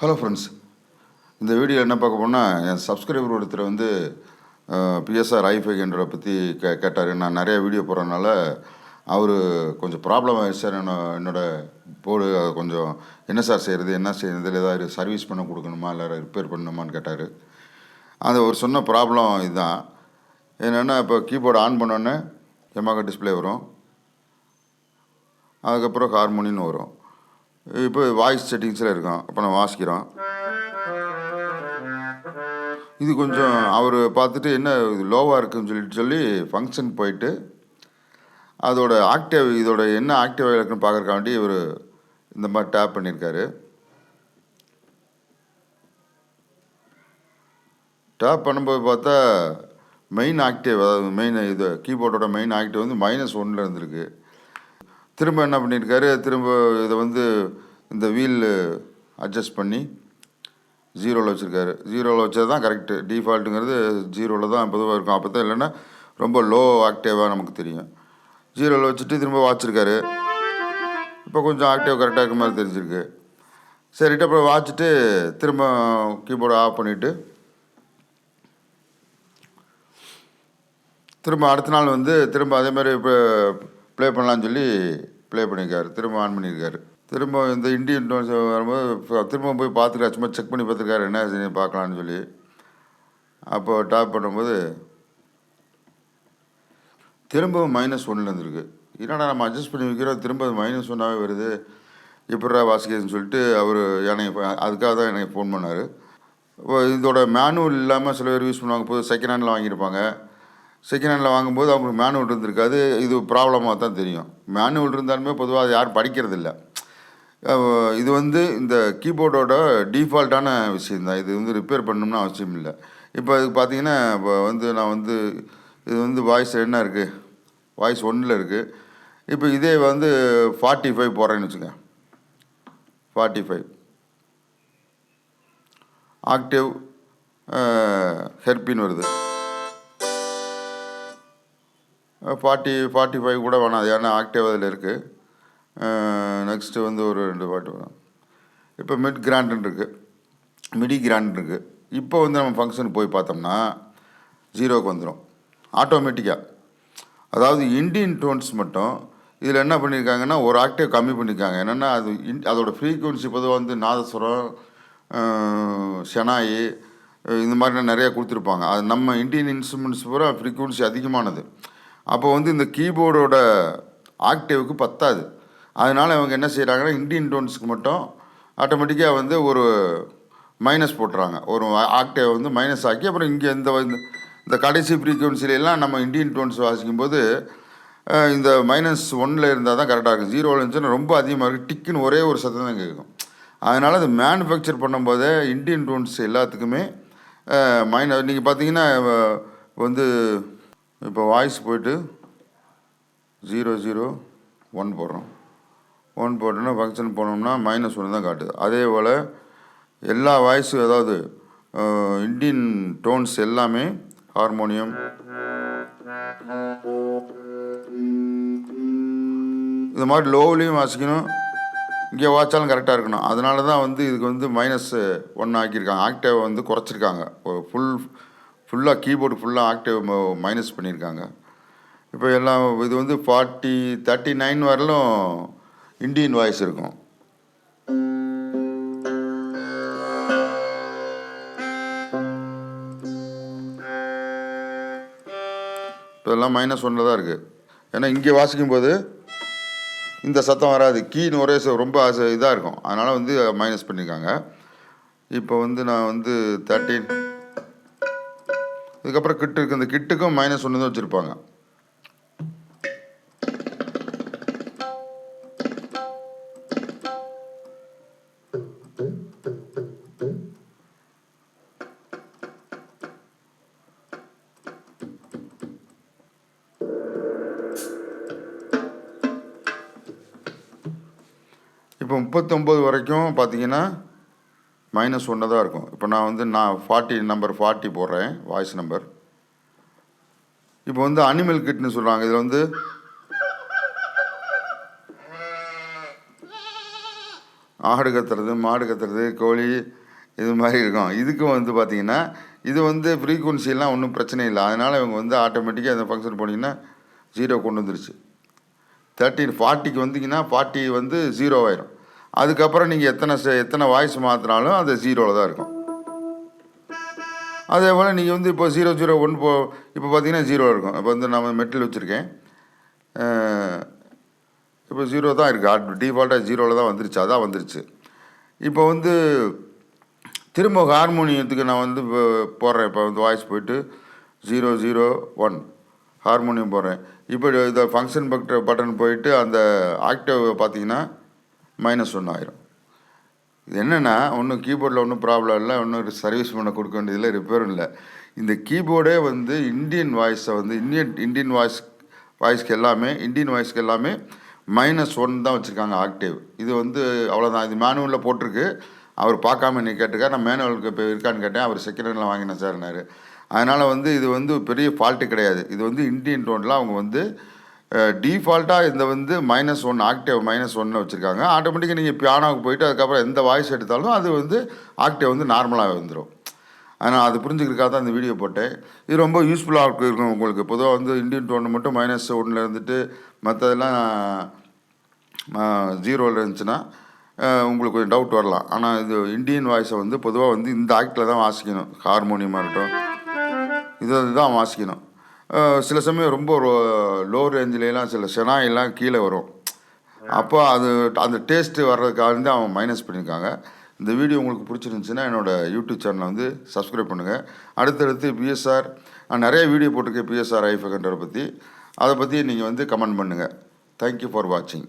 Hello friends, இந்த video என்ன பார்க்க போனால் என் சப்ஸ்கிரைபர் ஒருத்தர் வந்து PSR i500 பற்றி கேட்டார். நான் நிறைய வீடியோ போடுறதுனால அவர் கொஞ்சம் ப்ராப்ளம் ஆகிடுச்சு சார். என்னோடய போர்டு கொஞ்சம் என்ன சார் செய்கிறது, என்ன செய்கிறது, ஏதாவது சர்வீஸ் பண்ண கொடுக்கணுமா இல்லை ரிப்பேர் பண்ணணுமான்னு கேட்டார். அது ஒரு சொன்ன ப்ராப்ளம் இதுதான். என்னென்னா, இப்போ கீபோர்டு ஆன் பண்ணோன்னே Yamaha டிஸ்பிளே வரும், அதுக்கப்புறம் ஹார்மோனின்னு வரும். இப்போ வாய்ஸ் செட்டிங்ஸில் இருக்கும். இப்போ நான் வாசிக்கிறோம். இது கொஞ்சம் அவர் பார்த்துட்டு என்ன இது லோவாக இருக்குன்னு சொல்லி ஃபங்க்ஷன் போயிட்டு அதோட ஆக்டிவ் இதோட என்ன ஆக்டிவாக இருக்குன்னு பார்க்குறக்காண்டி இவர் இந்த மாதிரி டேப் பண்ணியிருக்காரு. டேப் பண்ணும்போது பார்த்தா மெயின் ஆக்டிவ், அதாவது மெயின் இது கீபோர்டோட மெயின் ஆக்டிவ் வந்து -1 இருந்திருக்கு. திரும்ப என்ன பண்ணியிருக்காரு, திரும்ப இதை வந்து இந்த வீல் அட்ஜஸ்ட் பண்ணி 0ல் வச்சுருக்காரு. 0ல் வச்சது தான் கரெக்டு. டிஃபால்ட்டுங்கிறது 0ல் தான் பொதுவாக இருக்கும். அப்போ தான், இல்லைன்னா ரொம்ப லோ ஆக்டிவாக நமக்கு தெரியும். 0ல் வச்சுட்டு திரும்ப வாட்சிருக்காரு. இப்போ கொஞ்சம் ஆக்டிவ் கரெக்டாக இருக்க மாதிரி தெரிஞ்சிருக்கு. சரிட்டு அப்புறம் வாட்சிட்டு திரும்ப கீபோர்டு ஆஃப் பண்ணிவிட்டு திரும்ப அடுத்த நாள் வந்து திரும்ப அதேமாதிரி இப்போ ப்ளே பண்ணலான்னு சொல்லி ப்ளே பண்ணியிருக்காரு. திரும்ப ஆன் பண்ணியிருக்காரு. திரும்ப இந்த இண்டியன் டோன்ஸ் வரும்போது திரும்ப போய் பார்த்துருக்காரு, சும்மா செக் பண்ணி பார்த்துருக்காரு என்ன பார்க்கலான்னு சொல்லி. அப்போது டாப் பண்ணும்போது திரும்பவும் -1 இருந்திருக்கு. என்னடா நம்ம அட்ஜஸ்ட் பண்ணி வைக்கிறோம், திரும்ப -1ஆகவே வருது, எப்படா வாசிக்கிறதுன்னு சொல்லிட்டு அவர் அதுக்காக தான் எனக்கு ஃபோன் பண்ணார். இதோட மேனுவல் இல்லாமல் சில பேர் யூஸ் பண்ணுவாங்க. போது செகண்ட் ஹேண்டில் வாங்கியிருப்பாங்க. செகண்ட் ஹேண்டில் வாங்கும்போது அவங்களுக்கு மேனுவல் இருந்திருக்காது. இது ப்ராப்ளமாக தான் தெரியும். மேனுவல் இருந்தாலுமே பொதுவாக அது யாரும் படிக்கிறதில்ல. இது வந்து இந்த கீபோர்டோட டிஃபால்ட்டான விஷயந்தான். இது வந்து ரிப்பேர் பண்ணணும்னு அவசியம் இல்லை. இப்போ அதுக்கு பார்த்தீங்கன்னா, இப்போ வந்து நான் வந்து இது வந்து வாய்ஸ் என்ன இருக்குது, வாய்ஸ் 1ல் இருக்குது. இப்போ இதே வந்து 45 போடுறேன்னு வச்சுங்க. 45 ஆக்டிவ் ஹெர்பின் வருது. 45 கூட வேணாம், அது ஏன்னா ஆக்டிவ் அதில் இருக்குது. நெக்ஸ்ட்டு வந்து ஒரு 2 பாட்டு வரும். இப்போ மிட் கிராண்டுன்னு இருக்குது, மிடி கிராண்ட் இருக்குது. இப்போ வந்து நம்ம ஃபங்க்ஷனுக்கு போய் பார்த்தோம்னா 0க்கு வந்துடும் ஆட்டோமேட்டிக்காக. அதாவது இண்டியன் டோன்ஸ் மட்டும் இதில் என்ன பண்ணியிருக்காங்கன்னா ஒரு ஆக்டிவ் கம்மி பண்ணியிருக்காங்க. என்னென்னா அது அதோடய ஃப்ரீக்குவன்சி பொதுவாக வந்து நாதஸ்வரம், ஷெனாயி, இந்த மாதிரி நிறையா கொடுத்துருப்பாங்க. அது நம்ம இண்டியன் இன்ஸ்ட்ருமெண்ட்ஸ் பூரா ஃப்ரீக்குவன்சி அதிகமானது. அப்போ வந்து இந்த கீபோர்டோட ஆக்டிவுக்கு பத்தாது. அதனால் இவங்க என்ன செய்கிறாங்கன்னா இண்டியன் டோன்ஸுக்கு மட்டும் ஆட்டோமேட்டிக்காக வந்து ஒரு மைனஸ் போட்டுறாங்க. ஒரு ஆக்டிவ் வந்து மைனஸ் ஆக்கி அப்புறம் இங்கே இந்த கடைசி ஃப்ரீக்குவன்சிலெலாம் நம்ம இண்டியன் டோன்ஸ் வாசிக்கும்போது இந்த -1ல் இருந்தால் தான் கரெக்டாக இருக்கும். 0ல் இருந்துச்சுன்னா ரொம்ப அதிகமாக இருக்குது, டிக்குன்னு ஒரே ஒரு சத்தம் தான் கேட்கும். அதனால் அது மேனுஃபேக்சர் பண்ணும்போதே இண்டியன் டோன்ஸ் எல்லாத்துக்குமே நீங்கள் பார்த்தீங்கன்னா வந்து இப்போ வாய்ஸ் போய்ட்டு 001 போடுறோம். 1 போட்டோன்னா ஃபங்க்ஷன் போனோம்னா -1 தான் காட்டுது. அதே போல் எல்லா வாய்ஸும், அதாவது இண்டியன் டோன்ஸ் எல்லாமே ஹார்மோனியம், இந்த மாதிரி லோவ்லேயும் வாசிக்கணும், இங்கே வாய்ச்சாலும் கரெக்டாக இருக்கணும். அதனால தான் வந்து இதுக்கு வந்து -1 ஆக்கியிருக்காங்க. ஆக்டிவ் வந்து குறைச்சிருக்காங்க. ஃபுல்லாக கீபோர்டு ஃபுல்லாக ஆக்டிவ் மைனஸ் பண்ணியிருக்காங்க. இப்போ எல்லாம் இது வந்து 39 வரலும் இண்டியன் வாய்ஸ் இருக்கும். இப்போ எல்லாம் -1ல் தான் இருக்குது. ஏன்னா இங்கே வாசிக்கும்போது இந்த சத்தம் வராது, கீன்னு ஒரே ரொம்ப இதாக இருக்கும். அதனால் வந்து மைனஸ் பண்ணியிருக்காங்க. இப்போ வந்து நான் வந்து 13, இதுக்கப்புறம் கிட்டு இருக்குது. இந்த கிட்டுக்கும் -1 தான் வச்சுருப்பாங்க. இப்போ 39 வரைக்கும் பார்த்தீங்கன்னா -1 தான் இருக்கும். இப்போ நான் வந்து நம்பர் 40 போடுறேன், வாய்ஸ் நம்பர். இப்போ வந்து அனிமல் கிட்னு சொல்கிறாங்க. இதில் வந்து ஆடு கத்துறது, மாடு கத்துறது, கோழி இது மாதிரி இருக்கும். இதுக்கும் வந்து பார்த்திங்கன்னா இது வந்து ஃப்ரீக்குவன்சிலாம் ஒன்றும் பிரச்சனை இல்லை. அதனால் இவங்க வந்து ஆட்டோமேட்டிக்காக இந்த ஃபங்க்ஷன் போனீங்கன்னா 0 கொண்டு வந்துருச்சு. 40க்கு வந்தீங்கன்னா 40 வந்து 0 ஆயிரும். அதுக்கப்புறம் நீங்கள் எத்தனை வாய்ஸ் மாற்றினாலும் அது 0வில் தான் இருக்கும். அதே போல் நீங்கள் வந்து இப்போ 001 இப்போ பார்த்தீங்கன்னா 0 இருக்கும். இப்போ வந்து நம்ம மெட்டல் வச்சுருக்கேன், இப்போ 0 தான் இருக்குது. டிஃபால்ட்டாக 0வில் தான் வந்துருச்சு, அதான் வந்துருச்சு. இப்போ வந்து திரும்ப ஹார்மோனியத்துக்கு நான் வந்து போடுறேன். இப்போ வந்து வாய்ஸ் போயிட்டு 001 ஹார்மோனியம் போடுறேன். இப்போ இந்த ஃபங்க்ஷன் பட்டன் போயிட்டு அந்த ஆக்டேவ் பார்த்தீங்கன்னா -1 ஆயிரும். இது என்னென்னா ஒன்றும் கீபோர்டில் ஒன்றும் ப்ராப்ளம் இல்லை, ஒன்றும் சர்வீஸ் பண்ண கொடுக்க வேண்டியதில்லை, ரிப்பேரும் இல்லை. இந்த கீபோர்டே வந்து இந்தியன் வாய்ஸை வந்து இந்தியன் வாய்ஸ்க்கு எல்லாமே -1 தான் வச்சுருக்காங்க ஆக்டேவ். இது வந்து அவ்வளோதான். இது மேனுவலில் போட்டிருக்கு. அவர் பார்க்காம என்னை கேட்டிருக்கார். நான் மேனுவலுக்கு இப்போ இருக்கான்னு கேட்டேன். அவர் செகண்ட் ஹேண்டில் வாங்கினேன் சார்னாரு. அதனால் வந்து இது வந்து பெரிய ஃபால்ட்டு கிடையாது. இது வந்து இந்தியன் டோனில் அவங்க வந்து டிஃபால்ட்டாக இந்த வந்து -1 ஆக்டேவ் -1 வச்சுருக்காங்க. ஆட்டோமேட்டிக்காக நீங்கள் பியானோவுக்கு போயிட்டு அதுக்கப்புறம் எந்த வாய்ஸ் எடுத்தாலும் அது வந்து ஆக்டேவ் வந்து நார்மலாக வந்துடும். ஆனால் அது புரிஞ்சுக்கிறதுக்காக தான் இந்த வீடியோ போட்டேன். இது ரொம்ப யூஸ்ஃபுல்லாக இருக்கும் உங்களுக்கு. பொதுவாக வந்து இந்தியன் டோன் மட்டும் -1 இருந்துட்டு மற்றதெல்லாம் 0வில் இருந்துச்சுன்னா உங்களுக்கு கொஞ்சம் டவுட் வரலாம். ஆனால் இது இந்தியன் வாய்ஸை வந்து பொதுவாக வந்து இந்த ஆக்டில் தான் வாசிக்கணும். ஹார்மோனியமாக இருக்கட்டும், இது தான் வாசிக்கணும். சில சமயம் ரொம்ப லோ ரேஞ்சிலலாம் சில ஷெனாயெல்லாம் கீழே வரும். அப்போ அந்த டேஸ்ட்டு வர்றதுக்காக வந்து அவன் மைனஸ் பண்ணியிருக்காங்க. இந்த வீடியோ உங்களுக்கு பிடிச்சிருந்துச்சுன்னா என்னோடய யூடியூப் சேனலை வந்து சப்ஸ்கிரைப் பண்ணுங்கள். அடுத்தடுத்து PSR நான் நிறைய வீடியோ போட்டிருக்கேன் PSR i500 பற்றி. அதை பற்றி நீங்கள் வந்து கமெண்ட் பண்ணுங்கள். தேங்க்யூ ஃபார் வாட்சிங்.